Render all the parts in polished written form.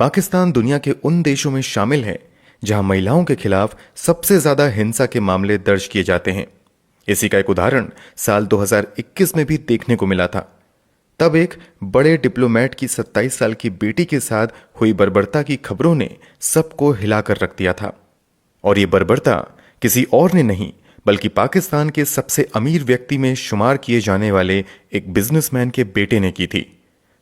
पाकिस्तान दुनिया के उन देशों में शामिल है जहां महिलाओं के खिलाफ सबसे ज्यादा हिंसा के मामले दर्ज किए जाते हैं। इसी का एक उदाहरण साल 2021 में भी देखने को मिला था। तब एक बड़े डिप्लोमेट की 27 साल की बेटी के साथ हुई बर्बरता की खबरों ने सबको हिलाकर रख दिया था। और ये बर्बरता किसी और ने नहीं बल्कि पाकिस्तान के सबसे अमीर व्यक्ति में शुमार किए जाने वाले एक बिजनेसमैन के बेटे ने की थी।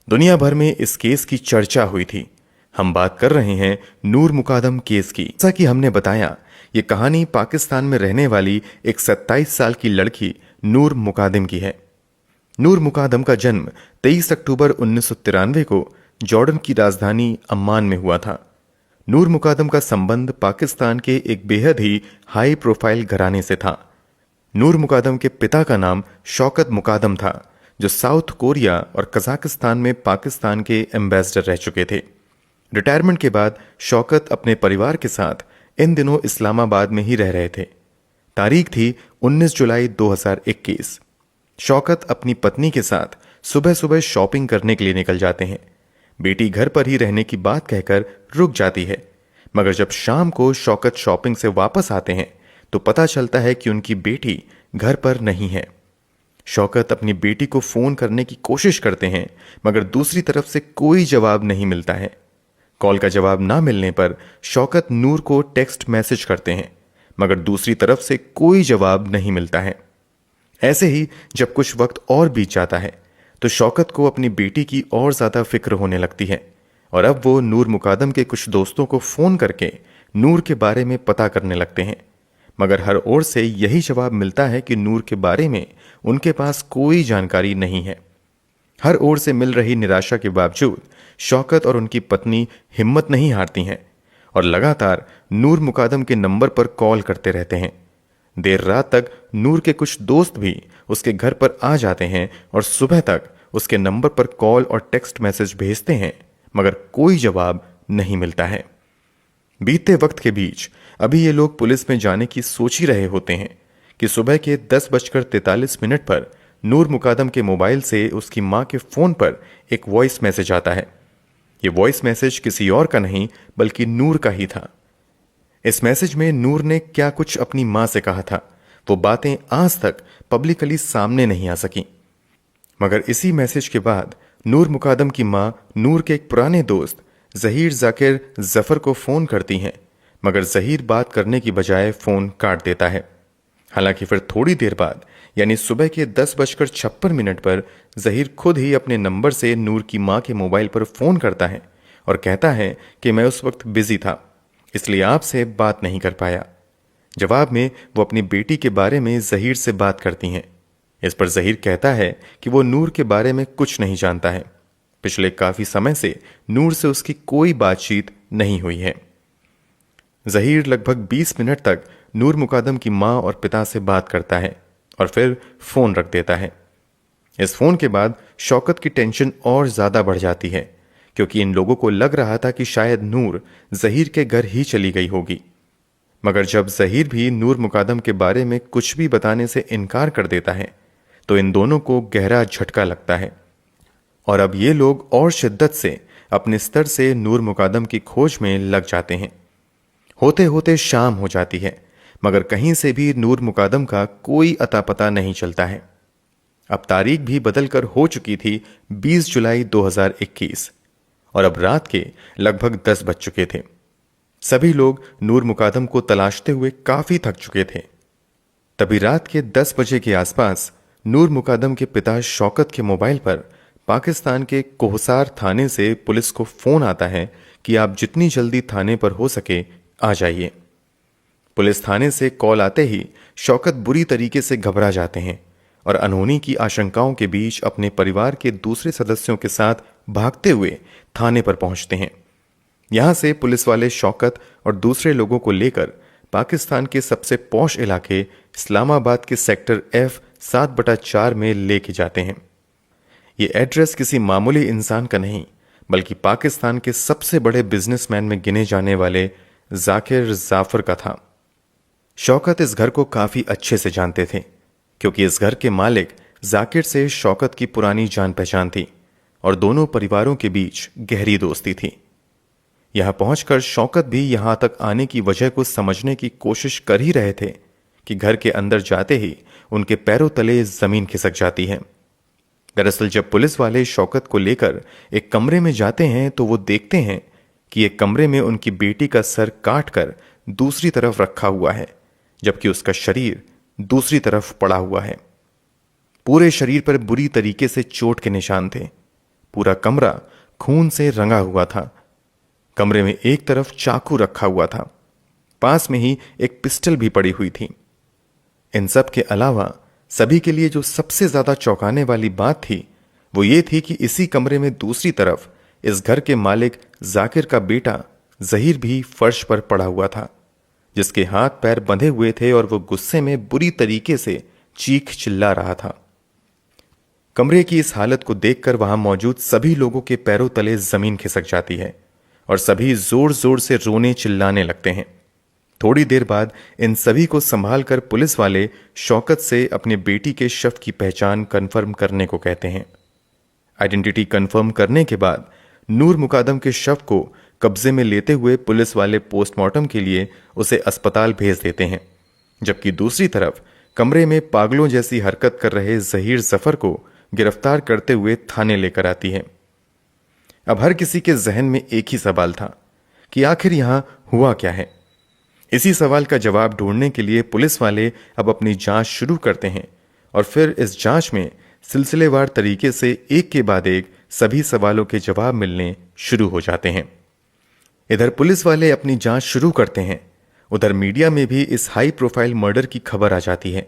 दुनिया भर में इस केस की चर्चा हुई थी। हम बात कर रहे हैं नूर मुकादम केस की। जैसा कि हमने बताया, ये कहानी पाकिस्तान में रहने वाली एक 27 साल की लड़की नूर मुकादम की है। नूर मुकादम का जन्म 23 अक्टूबर 1993 को जॉर्डन की राजधानी अम्मान में हुआ था। नूर मुकादम का संबंध पाकिस्तान के एक बेहद ही हाई प्रोफाइल घराने से था। नूर मुकादम के पिता का नाम शौकत मुकादम था, जो साउथ कोरिया और कजाकिस्तान में पाकिस्तान के एम्बेसडर रह चुके थे। रिटायरमेंट के बाद शौकत अपने परिवार के साथ इन दिनों इस्लामाबाद में ही रह रहे थे। तारीख थी 19 जुलाई 2021। शौकत अपनी पत्नी के साथ सुबह सुबह शॉपिंग करने के लिए निकल जाते हैं। बेटी घर पर ही रहने की बात कहकर रुक जाती है, मगर जब शाम को शौकत शॉपिंग से वापस आते हैं तो पता चलता है कि उनकी बेटी घर पर नहीं है। शौकत अपनी बेटी को फोन करने की कोशिश करते हैं, मगर दूसरी तरफ से कोई जवाब नहीं मिलता है। कॉल का जवाब ना मिलने पर शौकत नूर को टेक्स्ट मैसेज करते हैं, मगर दूसरी तरफ से कोई जवाब नहीं मिलता है। ऐसे ही जब कुछ वक्त और बीत जाता है तो शौकत को अपनी बेटी की और ज्यादा फिक्र होने लगती है और अब वो नूर मुकादम के कुछ दोस्तों को फोन करके नूर के बारे में पता करने लगते हैं, मगर हर ओर से यही जवाब मिलता है कि नूर के बारे में उनके पास कोई जानकारी नहीं है। हर ओर से मिल रही निराशा के बावजूद शौकत और उनकी पत्नी हिम्मत नहीं हारती हैं और लगातार नूर मुकादम के नंबर पर कॉल करते रहते हैं। देर रात तक नूर के कुछ दोस्त भी उसके घर पर आ जाते हैं और सुबह तक उसके नंबर पर कॉल और टेक्स्ट मैसेज भेजते हैं, मगर कोई जवाब नहीं मिलता है। बीतते वक्त के बीच अभी ये लोग पुलिस में जाने की सोच ही रहे होते हैं कि सुबह के 10:43 पर नूर मुकादम के मोबाइल से उसकी मां के फोन पर एक वॉइस मैसेज आता है। ये वॉइस मैसेज किसी और का नहीं बल्कि नूर का ही था। इस मैसेज में नूर ने क्या कुछ अपनी मां से कहा था, वो बातें आज तक पब्लिकली सामने नहीं आ सकी। मगर इसी मैसेज के बाद नूर मुकादम की मां नूर के एक पुराने दोस्त जहीर जाकिर जफर को फोन करती हैं, मगर जहीर बात करने की बजाय फोन काट देता है। हालांकि फिर थोड़ी देर बाद यानी सुबह के 10:56 पर जहीर खुद ही अपने नंबर से नूर की मां के मोबाइल पर फोन करता है और कहता है कि मैं उस वक्त बिजी था, इसलिए आपसे बात नहीं कर पाया। जवाब में वो अपनी बेटी के बारे में जहीर से बात करती हैं। इस पर जहीर कहता है कि वो नूर के बारे में कुछ नहीं जानता है। पिछले काफी समय से नूर से उसकी कोई बातचीत नहीं हुई है। जहीर लगभग 20 मिनट तक नूर मुकादम की मां और पिता से बात करता है और फिर फोन रख देता है। इस फोन के बाद शौकत की टेंशन और ज्यादा बढ़ जाती है, क्योंकि इन लोगों को लग रहा था कि शायद नूर जहीर के घर ही चली गई होगी। मगर जब जहीर भी नूर मुकादम के बारे में कुछ भी बताने से इनकार कर देता है तो इन दोनों को गहरा झटका लगता है और अब ये लोग और शिद्दत से अपने स्तर से नूर मुकादम की खोज में लग जाते हैं। होते होते शाम हो जाती है, मगर कहीं से भी नूर मुकादम का कोई अता पता नहीं चलता है। अब तारीख भी बदलकर हो चुकी थी 20 जुलाई 2021 और अब रात के लगभग 10 बज चुके थे। सभी लोग नूर मुकादम को तलाशते हुए काफी थक चुके थे। तभी रात के 10 बजे के आसपास नूर मुकादम के पिता शौकत के मोबाइल पर पाकिस्तान के कोहसार थाने से पुलिस को फोन आता है कि आप जितनी जल्दी थाने पर हो सके आ जाइए। पुलिस थाने से कॉल आते ही शौकत बुरी तरीके से घबरा जाते हैं और अनहोनी की आशंकाओं के बीच अपने परिवार के दूसरे सदस्यों के साथ भागते हुए थाने पर पहुंचते हैं। यहां से पुलिस वाले शौकत और दूसरे लोगों को लेकर पाकिस्तान के सबसे पॉश इलाके इस्लामाबाद के सेक्टर F7/4 में लेके जाते हैं। ये एड्रेस किसी मामूली इंसान का नहीं बल्कि पाकिस्तान के सबसे बड़े बिजनेसमैन में गिने जाने वाले जाकिर जाफर का था। शौकत इस घर को काफी अच्छे से जानते थे, क्योंकि इस घर के मालिक जाकिर से शौकत की पुरानी जान पहचान थी और दोनों परिवारों के बीच गहरी दोस्ती थी। यहां पहुंचकर शौकत भी यहां तक आने की वजह को समझने की कोशिश कर ही रहे थे कि घर के अंदर जाते ही उनके पैरों तले जमीन खिसक जाती है। दरअसल जब पुलिस वाले शौकत को लेकर एक कमरे में जाते हैं तो वो देखते हैं कि एक कमरे में उनकी बेटी का सर काट कर दूसरी तरफ रखा हुआ है, जबकि उसका शरीर दूसरी तरफ पड़ा हुआ है। पूरे शरीर पर बुरी तरीके से चोट के निशान थे। पूरा कमरा खून से रंगा हुआ था। कमरे में एक तरफ चाकू रखा हुआ था, पास में ही एक पिस्टल भी पड़ी हुई थी। इन सब के अलावा सभी के लिए जो सबसे ज्यादा चौंकाने वाली बात थी वो ये थी कि इसी कमरे में दूसरी तरफ इस घर के मालिक जाकिर का बेटा जहीर भी फर्श पर पड़ा हुआ था, जिसके हाथ पैर बंधे हुए थे और वो गुस्से में बुरी तरीके से चीख चिल्ला रहा था। कमरे की इस हालत को देखकर वहां मौजूद सभी लोगों के पैरों तले जमीन खिसक जाती है और सभी जोर जोर से रोने चिल्लाने लगते हैं। थोड़ी देर बाद इन सभी को संभाल कर पुलिस वाले शौकत से अपने बेटी के शव की पहचान कंफर्म करने को कहते हैं। आइडेंटिटी कंफर्म करने के बाद नूर मुकादम के शव को कब्जे में लेते हुए पुलिस वाले पोस्टमार्टम के लिए उसे अस्पताल भेज देते हैं, जबकि दूसरी तरफ कमरे में पागलों जैसी हरकत कर रहे जहीर जफर को गिरफ्तार करते हुए थाने लेकर आती है। अब हर किसी के जहन में एक ही सवाल था कि आखिर यहां हुआ क्या है। इसी सवाल का जवाब ढूंढने के लिए पुलिस वाले अब अपनी जांच शुरू करते हैं और फिर इस जांच में सिलसिलेवार तरीके से एक के बाद एक सभी सवालों के जवाब मिलने शुरू हो जाते हैं। इधर पुलिस वाले अपनी जांच शुरू करते हैं, उधर मीडिया में भी इस हाई प्रोफाइल मर्डर की खबर आ जाती है,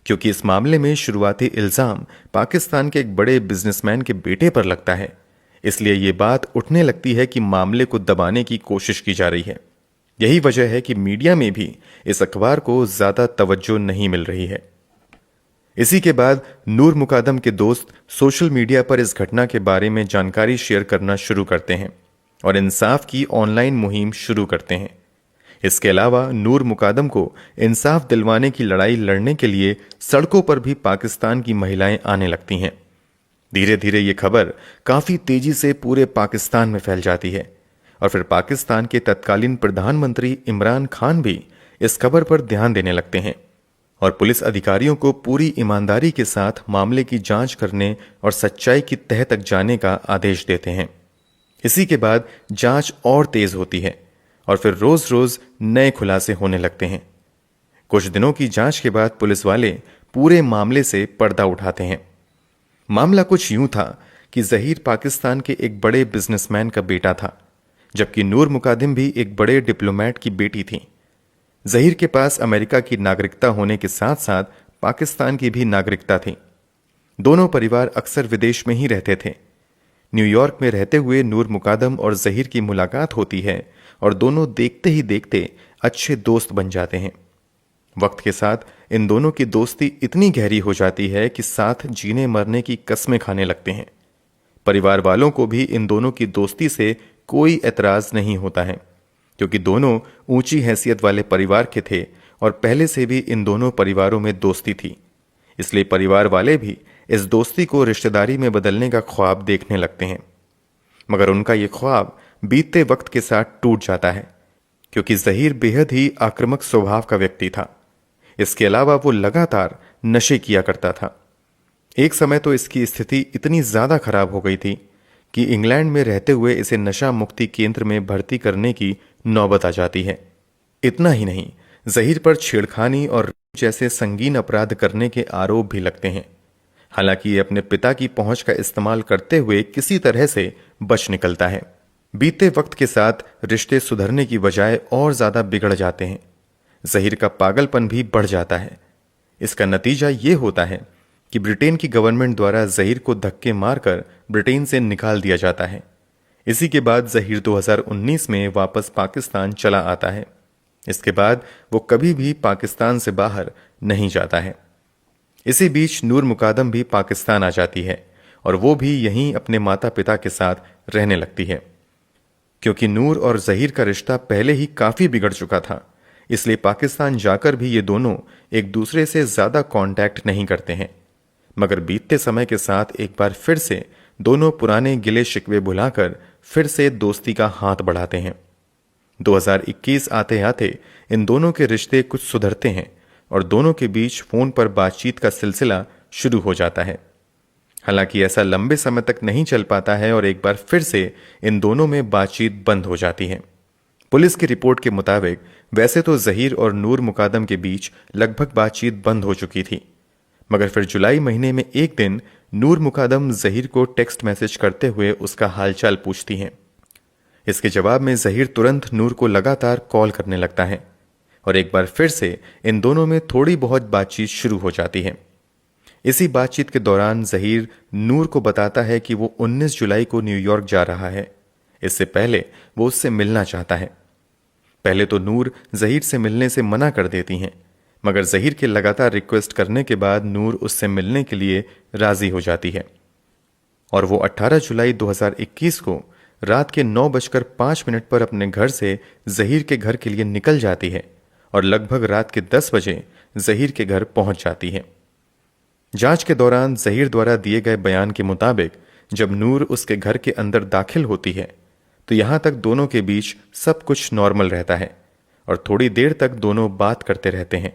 क्योंकि इस मामले में शुरुआती इल्जाम पाकिस्तान के एक बड़े बिजनेसमैन के बेटे पर लगता है। इसलिए ये बात उठने लगती है कि मामले को दबाने की कोशिश की जा रही है। यही वजह है कि मीडिया में भी इस अखबार को ज्यादा तवज्जो नहीं मिल रही है। इसी के बाद नूर मुकादम के दोस्त सोशल मीडिया पर इस घटना के बारे में जानकारी शेयर करना शुरू करते हैं और इंसाफ की ऑनलाइन मुहिम शुरू करते हैं। इसके अलावा नूर मुकादम को इंसाफ दिलवाने की लड़ाई लड़ने के लिए सड़कों पर भी पाकिस्तान की महिलाएं आने लगती हैं। धीरे धीरे ये खबर काफी तेजी से पूरे पाकिस्तान में फैल जाती है और फिर पाकिस्तान के तत्कालीन प्रधानमंत्री इमरान खान भी इस खबर पर ध्यान देने लगते हैं और पुलिस अधिकारियों को पूरी ईमानदारी के साथ मामले की जांच करने और सच्चाई की तह तक जाने का आदेश देते हैं। इसी के बाद जांच और तेज होती है और फिर रोज रोज नए खुलासे होने लगते हैं। कुछ दिनों की जांच के बाद पुलिस वाले पूरे मामले से पर्दा उठाते हैं। मामला कुछ यूं था कि जहीर पाकिस्तान के एक बड़े बिजनेसमैन का बेटा था, जबकि नूर मुकादिम भी एक बड़े डिप्लोमेट की बेटी थी। जहीर के पास अमेरिका की नागरिकता होने के साथ साथ पाकिस्तान की भी नागरिकता थी। दोनों परिवार अक्सर विदेश में ही रहते थे। न्यूयॉर्क में रहते हुए नूर मुकादम और जहीर की मुलाकात होती है और दोनों देखते ही देखते अच्छे दोस्त बन जाते हैं। वक्त के साथ इन दोनों की दोस्ती इतनी गहरी हो जाती है कि साथ जीने मरने की कस्में खाने लगते हैं। परिवार वालों को भी इन दोनों की दोस्ती से कोई एतराज नहीं होता है, क्योंकि दोनों ऊंची हैसियत वाले परिवार के थे और पहले से भी इन दोनों परिवारों में दोस्ती थी। इसलिए परिवार वाले भी इस दोस्ती को रिश्तेदारी में बदलने का ख्वाब देखने लगते हैं, मगर उनका ये ख्वाब बीतते वक्त के साथ टूट जाता है, क्योंकि जहीर बेहद ही आक्रामक स्वभाव का व्यक्ति था। इसके अलावा वो लगातार नशे किया करता था। एक समय तो इसकी स्थिति इतनी ज्यादा खराब हो गई थी कि इंग्लैंड में रहते हुए इसे नशा मुक्ति केंद्र में भर्ती करने की नौबत आ जाती है। इतना ही नहीं, जहीर पर छेड़खानी और जैसे संगीन अपराध करने के आरोप भी लगते हैं। हालांकि ये अपने पिता की पहुंच का इस्तेमाल करते हुए किसी तरह से बच निकलता है। बीते वक्त के साथ रिश्ते सुधरने की बजाय और ज्यादा बिगड़ जाते हैं। जहीर का पागलपन भी बढ़ जाता है। इसका नतीजा ये होता है कि ब्रिटेन की गवर्नमेंट द्वारा जहीर को धक्के मारकर ब्रिटेन से निकाल दिया जाता है। इसी के बाद जहीर 2019 में वापस पाकिस्तान चला आता है। इसके बाद वो कभी भी पाकिस्तान से बाहर नहीं जाता है। इसी बीच नूर मुकादम भी पाकिस्तान आ जाती है और वो भी यहीं अपने माता पिता के साथ रहने लगती है। क्योंकि नूर और जहीर का रिश्ता पहले ही काफी बिगड़ चुका था, इसलिए पाकिस्तान जाकर भी ये दोनों एक दूसरे से ज्यादा कांटेक्ट नहीं करते हैं। मगर बीतते समय के साथ एक बार फिर से दोनों पुराने गिले शिकवे भुलाकर फिर से दोस्ती का हाथ बढ़ाते हैं। 2021 आते आते इन दोनों के रिश्ते कुछ सुधरते हैं और दोनों के बीच फोन पर बातचीत का सिलसिला शुरू हो जाता है। हालांकि ऐसा लंबे समय तक नहीं चल पाता है और एक बार फिर से इन दोनों में बातचीत बंद हो जाती है। पुलिस की रिपोर्ट के मुताबिक वैसे तो जहीर और नूर मुकादम के बीच लगभग बातचीत बंद हो चुकी थी, मगर फिर जुलाई महीने में एक दिन नूर मुकादम जहीर को टेक्स्ट मैसेज करते हुए उसका हालचाल पूछती हैं। इसके जवाब में जहीर तुरंत नूर को लगातार कॉल करने लगता है और एक बार फिर से इन दोनों में थोड़ी बहुत बातचीत शुरू हो जाती है। इसी बातचीत के दौरान जहीर नूर को बताता है कि वो 19 जुलाई को न्यूयॉर्क जा रहा है। इससे पहले वो उससे मिलना चाहता है। पहले तो नूर जहीर से मिलने से मना कर देती हैं, मगर जहीर के लगातार रिक्वेस्ट करने के बाद नूर उससे मिलने के लिए राजी हो जाती है और वो 18 जुलाई 2021 को रात के 9:05 पर अपने घर से जहीर के घर के लिए निकल जाती है और लगभग रात के 10 बजे जहीर के घर पहुंच जाती है। जांच के दौरान जहीर द्वारा दिए गए बयान के मुताबिक जब नूर उसके घर के अंदर दाखिल होती है तो यहां तक दोनों के बीच सब कुछ नॉर्मल रहता है और थोड़ी देर तक दोनों बात करते रहते हैं।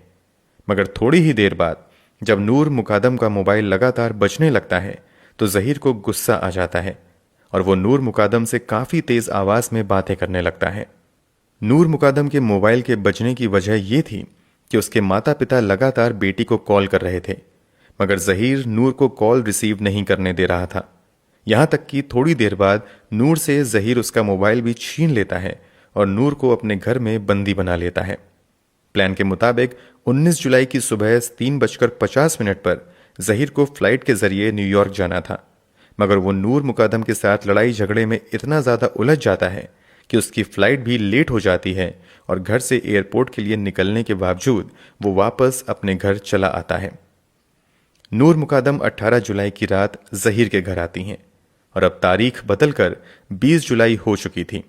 मगर थोड़ी ही देर बाद जब नूर मुकादम का मोबाइल लगातार बजने लगता है तो जहीर को गुस्सा आ जाता है और वो नूर मुकादम से काफी तेज आवाज में बातें करने लगता है। नूर मुकादम के मोबाइल के बजने की वजह यह थी कि उसके माता पिता लगातार बेटी को कॉल कर रहे थे, मगर जहीर नूर को कॉल रिसीव नहीं करने दे रहा था। यहां तक कि थोड़ी देर बाद नूर से जहीर उसका मोबाइल भी छीन लेता है और नूर को अपने घर में बंदी बना लेता है। प्लान के मुताबिक 19 जुलाई की सुबह 3:50 पर जहीर को फ्लाइट के जरिए न्यूयॉर्क जाना था, मगर वो नूर मुकादम के साथ लड़ाई झगड़े में इतना ज्यादा उलझ जाता है कि उसकी फ्लाइट भी लेट हो जाती है और घर से एयरपोर्ट के लिए निकलने के बावजूद वो वापस अपने घर चला आता है। नूर मुकादम 18 जुलाई की रात जहीर के घर आती हैं और अब तारीख बदलकर 20 जुलाई हो चुकी थी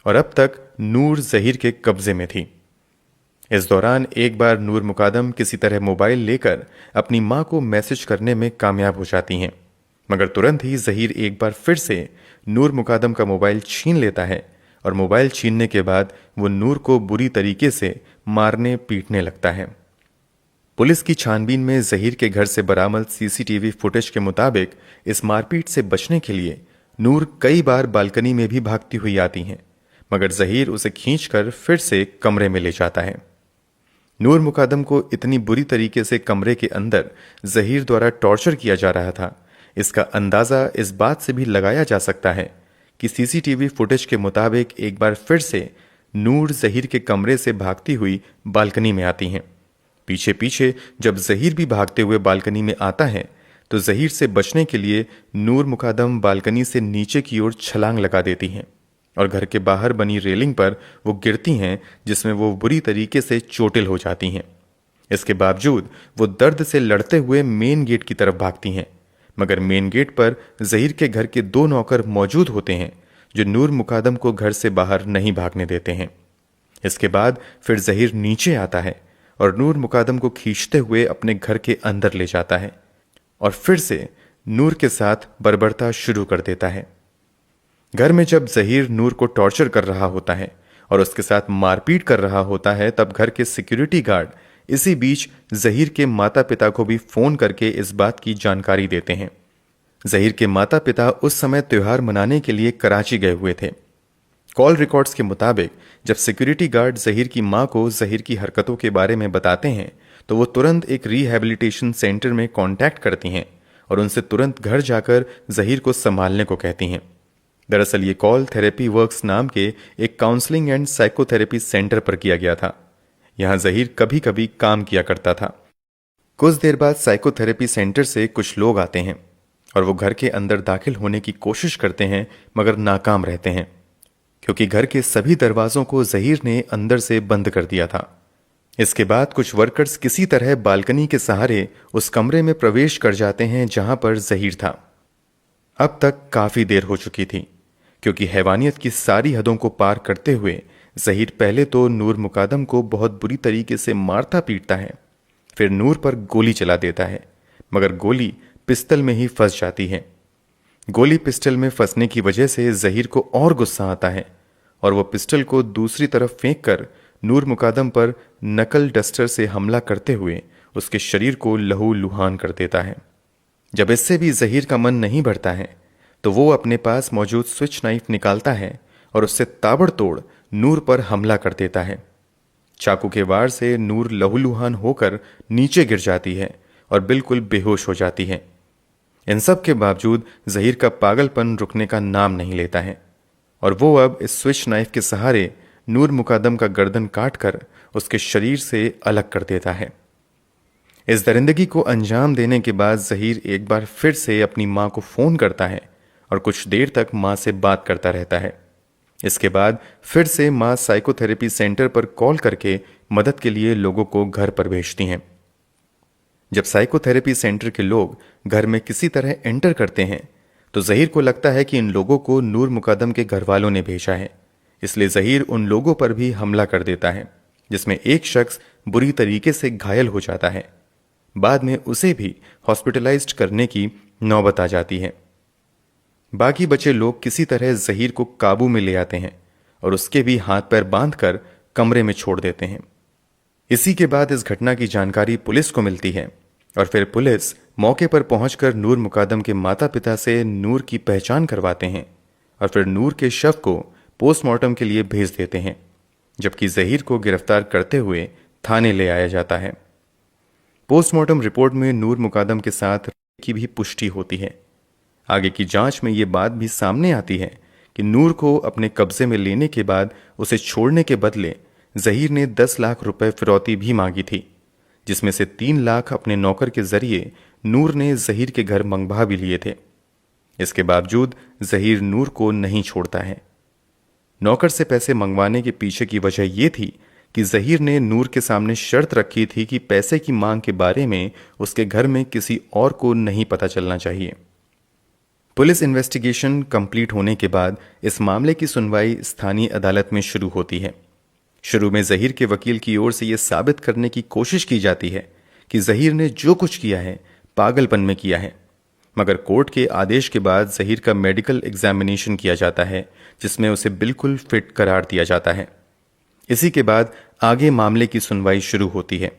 और अब तक नूर जहीर के कब्जे में थी। इस दौरान एक बार नूर मुकादम किसी तरह मोबाइल लेकर अपनी मां को मैसेज करने में कामयाब हो जाती हैं, मगर तुरंत ही जहीर एक बार फिर से नूर मुकादम का मोबाइल छीन लेता है और मोबाइल छीनने के बाद वो नूर को बुरी तरीके से मारने पीटने लगता है। पुलिस की छानबीन में जहीर के घर से बरामद सीसीटीवी फुटेज के मुताबिक इस मारपीट से बचने के लिए नूर कई बार बालकनी में भी भागती हुई आती हैं, मगर जहीर उसे खींचकर फिर से कमरे में ले जाता है। नूर मुकादम को इतनी बुरी तरीके से कमरे के अंदर जहीर द्वारा टॉर्चर किया जा रहा था, इसका अंदाजा इस बात से भी लगाया जा सकता है कि सीसीटीवी फुटेज के मुताबिक एक बार फिर से नूर जहीर के कमरे से भागती हुई बालकनी में आती हैं। पीछे पीछे जब जहीर भी भागते हुए बालकनी में आता है तो जहीर से बचने के लिए नूर मुकादम बालकनी से नीचे की ओर छलांग लगा देती हैं और घर के बाहर बनी रेलिंग पर वो गिरती हैं, जिसमें वो बुरी तरीके से चोटिल हो जाती हैं। इसके बावजूद वो दर्द से लड़ते हुए मेन गेट की तरफ भागती हैं, मगर मेन गेट पर जहीर के घर के 2 नौकर मौजूद होते हैं जो नूर मुकादम को घर से बाहर नहीं भागने देते हैं। इसके बाद फिर जहीर नीचे आता है और नूर मुकादम को खींचते हुए अपने घर के अंदर ले जाता है और फिर से नूर के साथ बर्बरता शुरू कर देता है। घर में जब जहीर नूर को टॉर्चर कर रहा होता है और उसके साथ मारपीट कर रहा होता है, तब घर के सिक्योरिटी गार्ड इसी बीच जहीर के माता पिता को भी फोन करके इस बात की जानकारी देते हैं। जहीर के माता पिता उस समय त्योहार मनाने के लिए कराची गए हुए थे। कॉल रिकॉर्ड्स के मुताबिक जब सिक्योरिटी गार्ड जहीर की मां को जहीर की हरकतों के बारे में बताते हैं तो वो तुरंत एक रिहैबिलिटेशन सेंटर में कांटेक्ट करती हैं और उनसे तुरंत घर जाकर जहीर को संभालने को कहती हैं। दरअसल ये कॉल थेरेपी वर्क्स नाम के एक काउंसलिंग एंड साइकोथेरेपी सेंटर पर किया गया था। यहां जहीर कभी कभी काम किया करता था। कुछ देर बाद साइकोथेरेपी सेंटर से कुछ लोग आते हैं और वो घर के अंदर दाखिल होने की कोशिश करते हैं, मगर नाकाम रहते हैं क्योंकि घर के सभी दरवाजों को जहीर ने अंदर से बंद कर दिया था। इसके बाद कुछ वर्कर्स किसी तरह बालकनी के सहारे उस कमरे में प्रवेश कर जाते हैं जहां पर जहीर था। अब तक काफी देर हो चुकी थी क्योंकि हैवानियत की सारी हदों को पार करते हुए जहीर पहले तो नूर मुकादम को बहुत बुरी तरीके से मारता पीटता है, फिर नूर पर गोली चला देता है, मगर गोली पिस्तल में ही फंस जाती है। गोली पिस्टल में फंसने की वजह से जहीर को और गुस्सा आता है और वो पिस्टल को दूसरी तरफ फेंक कर नूर मुकादम पर नकल डस्टर से हमला करते हुए उसके शरीर को लहू लुहान कर देता है। जब इससे भी जहीर का मन नहीं भरता है तो वो अपने पास मौजूद स्विच नाइफ निकालता है और उससे ताबड़तोड़ नूर पर हमला कर देता है। चाकू के वार से नूर लहूलुहान होकर नीचे गिर जाती है और बिल्कुल बेहोश हो जाती है। इन सब के बावजूद जहीर का पागलपन रुकने का नाम नहीं लेता है और वो अब इस स्विच नाइफ के सहारे नूर मुकादम का गर्दन काटकर उसके शरीर से अलग कर देता है। इस दरिंदगी को अंजाम देने के बाद जहीर एक बार फिर से अपनी मां को फोन करता है और कुछ देर तक मां से बात करता रहता है। इसके बाद फिर से मां साइकोथेरेपी सेंटर पर कॉल करके मदद के लिए लोगों को घर पर भेजती हैं। जब साइकोथेरेपी सेंटर के लोग घर में किसी तरह एंटर करते हैं तो जहीर को लगता है कि इन लोगों को नूर मुकादम के घर वालों ने भेजा है, इसलिए जहीर उन लोगों पर भी हमला कर देता है, जिसमें एक शख्स बुरी तरीके से घायल हो जाता है। बाद में उसे भी हॉस्पिटलाइज्ड करने की नौबत आ जाती है। बाकी बचे लोग किसी तरह जहीर को काबू में ले आते हैं और उसके भी हाथ पैर बांधकर कमरे में छोड़ देते हैं। इसी के बाद इस घटना की जानकारी पुलिस को मिलती है और फिर पुलिस मौके पर पहुंचकर नूर मुकादम के माता पिता से नूर की पहचान करवाते हैं और फिर नूर के शव को पोस्टमार्टम के लिए भेज देते हैं, जबकि जहीर को गिरफ्तार करते हुए थाने ले आया जाता है। पोस्टमार्टम रिपोर्ट में नूर मुकादम के साथ की भी पुष्टि होती है। आगे की जांच में ये बात भी सामने आती है कि नूर को अपने कब्जे में लेने के बाद उसे छोड़ने के बदले जहीर ने 10 लाख रुपए फिरौती भी मांगी थी, जिसमें से 3 लाख अपने नौकर के जरिए नूर ने जहीर के घर मंगवा भी लिए थे। इसके बावजूद जहीर नूर को नहीं छोड़ता है। नौकर से पैसे मंगवाने के पीछे की वजह यह थी कि जहीर ने नूर के सामने शर्त रखी थी कि पैसे की मांग के बारे में उसके घर में किसी और को नहीं पता चलना चाहिए। पुलिस इन्वेस्टिगेशन कंप्लीट होने के बाद इस मामले की सुनवाई स्थानीय अदालत में शुरू होती है। शुरू में जहीर के वकील की ओर से यह साबित करने की कोशिश की जाती है कि जहीर ने जो कुछ किया है पागलपन में किया है, मगर कोर्ट के आदेश के बाद जहीर का मेडिकल एग्जामिनेशन किया जाता है, जिसमें उसे बिल्कुल फिट करार दिया जाता है। इसी के बाद आगे मामले की सुनवाई शुरू होती है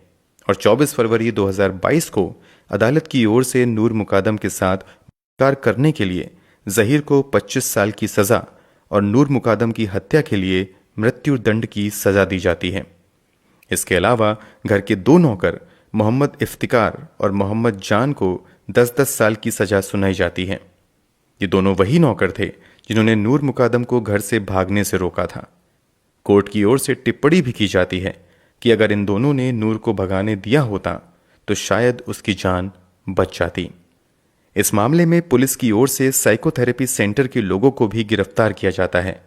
और 24 फरवरी 2022 को अदालत की ओर से नूर मुकादम के साथ बलात्कार करने के लिए जहीर को 25 साल की सजा और नूर मुकादम की हत्या के लिए मृत्यु दंड की सजा दी जाती है। इसके अलावा घर के 2 नौकर मोहम्मद इफ्तिकार और मोहम्मद जान को 10-10 साल की सजा सुनाई जाती है। ये दोनों वही नौकर थे जिन्होंने नूर मुकादम को घर से भागने से रोका था। कोर्ट की ओर से टिप्पणी भी की जाती है कि अगर इन दोनों ने नूर को भगाने दिया होता तो शायद उसकी जान बच जाती। इस मामले में पुलिस की ओर से साइकोथेरेपी सेंटर के लोगों को भी गिरफ्तार किया जाता है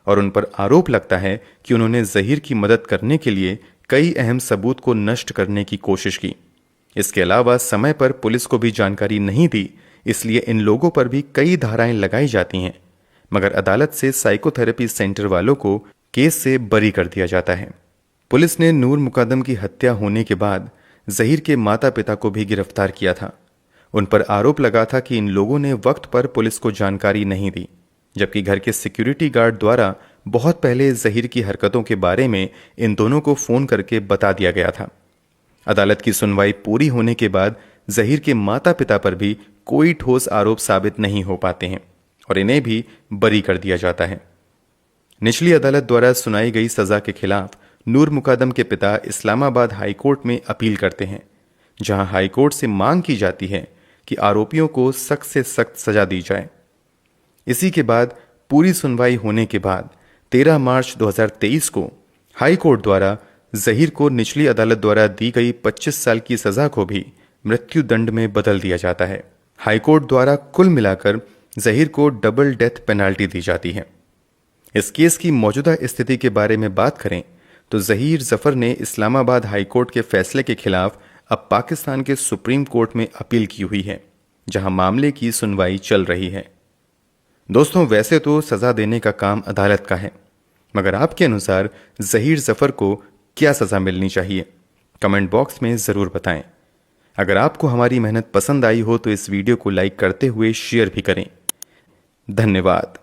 और उन पर आरोप लगता है कि उन्होंने जहीर की मदद करने के लिए कई अहम सबूत को नष्ट करने की कोशिश की। इसके अलावा समय पर पुलिस को भी जानकारी नहीं दी, इसलिए इन लोगों पर भी कई धाराएं लगाई जाती हैं, मगर अदालत से साइकोथेरेपी सेंटर वालों को केस से बरी कर दिया जाता है। पुलिस ने नूर मुकादम की हत्या होने के बाद जहीर के माता पिता को भी गिरफ्तार किया था। उन पर आरोप लगा था कि इन लोगों ने वक्त पर पुलिस को जानकारी नहीं दी, जबकि घर के सिक्योरिटी गार्ड द्वारा बहुत पहले जहीर की हरकतों के बारे में इन दोनों को फोन करके बता दिया गया था। अदालत की सुनवाई पूरी होने के बाद जहीर के माता पिता पर भी कोई ठोस आरोप साबित नहीं हो पाते हैं और इन्हें भी बरी कर दिया जाता है। निचली अदालत द्वारा सुनाई गई सजा के खिलाफ नूर मुकादम के पिता इस्लामाबाद हाईकोर्ट में अपील करते हैं, जहां हाईकोर्ट से मांग की जाती है कि आरोपियों को सख्त से सख्त सजा दी जाए। इसी के बाद पूरी सुनवाई होने के बाद 13 मार्च 2023 को हाई कोर्ट द्वारा जहीर को निचली अदालत द्वारा दी गई 25 साल की सजा को भी मृत्यु दंड में बदल दिया जाता है। हाई कोर्ट द्वारा कुल मिलाकर जहीर को डबल डेथ पेनाल्टी दी जाती है। इस केस की मौजूदा स्थिति के बारे में बात करें तो जहीर जफर ने इस्लामाबाद हाई कोर्ट के फैसले के खिलाफ अब पाकिस्तान के सुप्रीम कोर्ट में अपील की हुई है, जहां मामले की सुनवाई चल रही है। दोस्तों, वैसे तो सजा देने का काम अदालत का है, मगर आपके अनुसार जहीर जफर को क्या सजा मिलनी चाहिए? कमेंट बॉक्स में जरूर बताएं। अगर आपको हमारी मेहनत पसंद आई हो तो इस वीडियो को लाइक करते हुए शेयर भी करें। धन्यवाद।